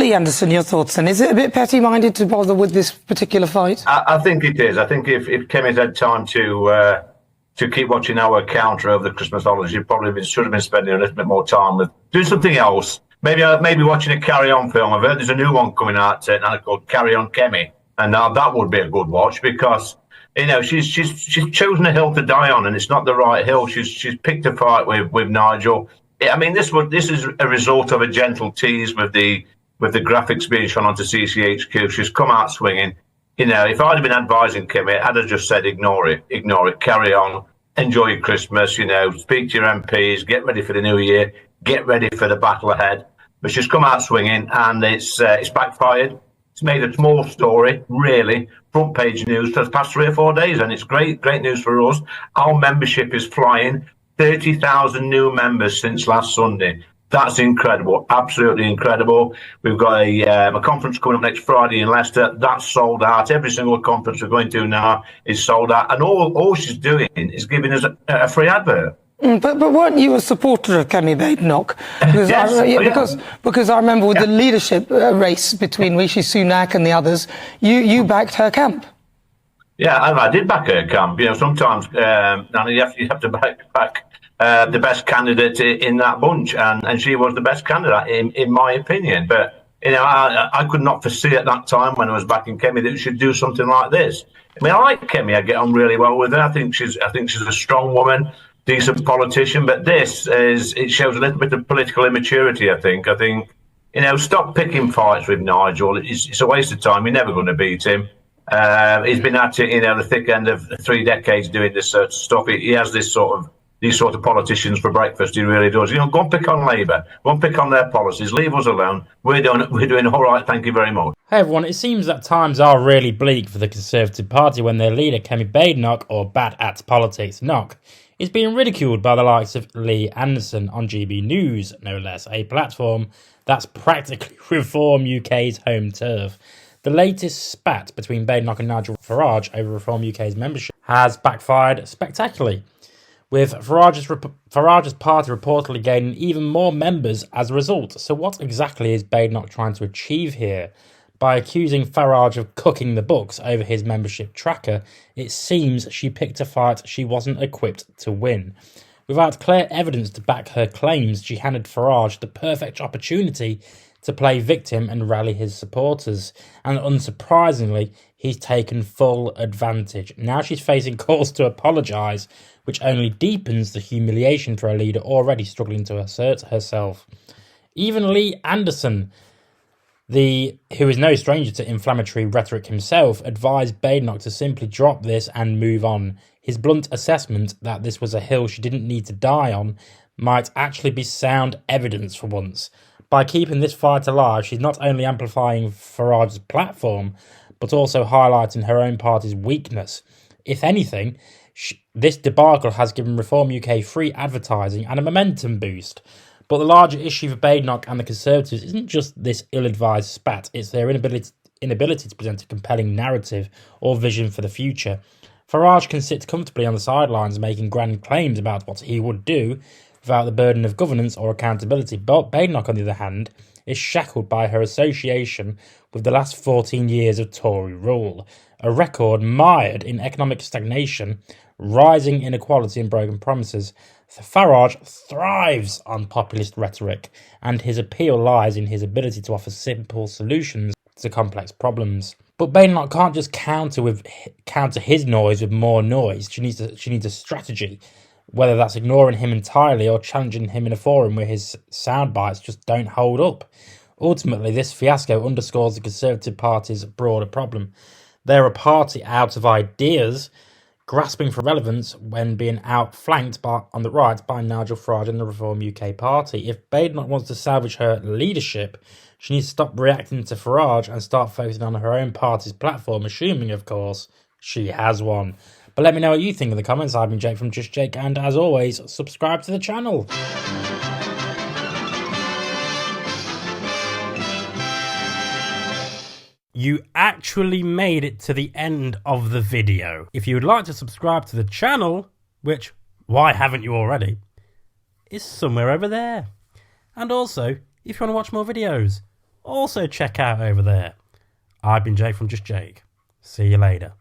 Lee Anderson, your thoughts then? Is it a bit petty-minded to bother with this particular fight? I think it is. I think if Kemi's had time to keep watching our account over the Christmas holidays, should have been spending a little bit more time with doing something else. Maybe watching a Carry On film. I've heard there's a new one coming out now called Carry On Kemi, and now that would be a good watch because she's chosen a hill to die on, and it's not the right hill. She's picked a fight with Nigel. I mean, this is a result of a gentle tease with the graphics being shown onto CCHQ. She's come out swinging. If I'd have been advising Kemi, I'd have just said ignore it, carry on, enjoy your Christmas. Speak to your MPs, get ready for the new year, get ready for the battle ahead. But she's come out swinging, and it's backfired. It's made a small story, really, front page news for the past 3 or 4 days, and it's great news for us. Our membership is flying. 30,000 new members since last Sunday. That's incredible, absolutely incredible. We've got a conference coming up next Friday in Leicester. That's sold out. Every single conference we're going to now is sold out, and all she's doing is giving us a free advert. But weren't you a supporter of Kemi Badenoch? Because I remember with the leadership race between Rishi Sunak and the others, you backed her camp. Yeah, I did back her camp. Sometimes you have to back the best candidate in that bunch, and she was the best candidate in my opinion. But I could not foresee at that time when I was backing Kemi that we should do something like this. I mean, I like Kemi. I get on really well with her. I think she's a strong woman, decent politician. But it shows a little bit of political immaturity. I think stop picking fights with Nigel. It's a waste of time. You're never going to beat him. He's been at it, the thick end of 3 decades doing this sort of stuff. He has these sort of politicians for breakfast. He really does. Go and pick on Labour. Go and pick on their policies. Leave us alone. We're doing all right. Thank you very much. Hey everyone, it seems that times are really bleak for the Conservative Party when their leader, Kemi Badenoch, or Bad at Politics Knock, is being ridiculed by the likes of Lee Anderson on GB News, no less, a platform that's practically Reform UK's home turf. The latest spat between Badenoch and Nigel Farage over Reform UK's membership has backfired spectacularly, with Farage's party reportedly gaining even more members as a result. So what exactly is Badenoch trying to achieve here? By accusing Farage of cooking the books over his membership tracker, it seems she picked a fight she wasn't equipped to win. Without clear evidence to back her claims, she handed Farage the perfect opportunity to play victim and rally his supporters. And unsurprisingly, he's taken full advantage. Now she's facing calls to apologise, which only deepens the humiliation for a leader already struggling to assert herself. Even Lee Anderson, who is no stranger to inflammatory rhetoric himself, advised Badenoch to simply drop this and move on. His blunt assessment that this was a hill she didn't need to die on might actually be sound evidence for once. By keeping this fight alive, she's not only amplifying Farage's platform, but also highlighting her own party's weakness. If anything, this debacle has given Reform UK free advertising and a momentum boost. But the larger issue for Badenoch and the Conservatives isn't just this ill-advised spat, it's their inability to present a compelling narrative or vision for the future. Farage can sit comfortably on the sidelines making grand claims about what he would do without the burden of governance or accountability. But Badenoch, on the other hand, is shackled by her association with the last 14 years of Tory rule, a record mired in economic stagnation, rising inequality and broken promises. Farage thrives on populist rhetoric, and his appeal lies in his ability to offer simple solutions to complex problems. But Badenoch can't just counter his noise with more noise. She needs a strategy, whether that's ignoring him entirely or challenging him in a forum where his sound bites just don't hold up. Ultimately, this fiasco underscores the Conservative Party's broader problem. They're a party out of ideas, grasping for relevance when being outflanked on the right by Nigel Farage and the Reform UK Party. If Badenoch wants to salvage her leadership, she needs to stop reacting to Farage and start focusing on her own party's platform, assuming, of course, she has one. But let me know what you think in the comments. I've been Jake from Just Jake, and as always, subscribe to the channel. You actually made it to the end of the video. If you would like to subscribe to the channel, which, why haven't you already, is somewhere over there. And also, if you want to watch more videos, also check out over there. I've been Jake from Just Jake. See you later.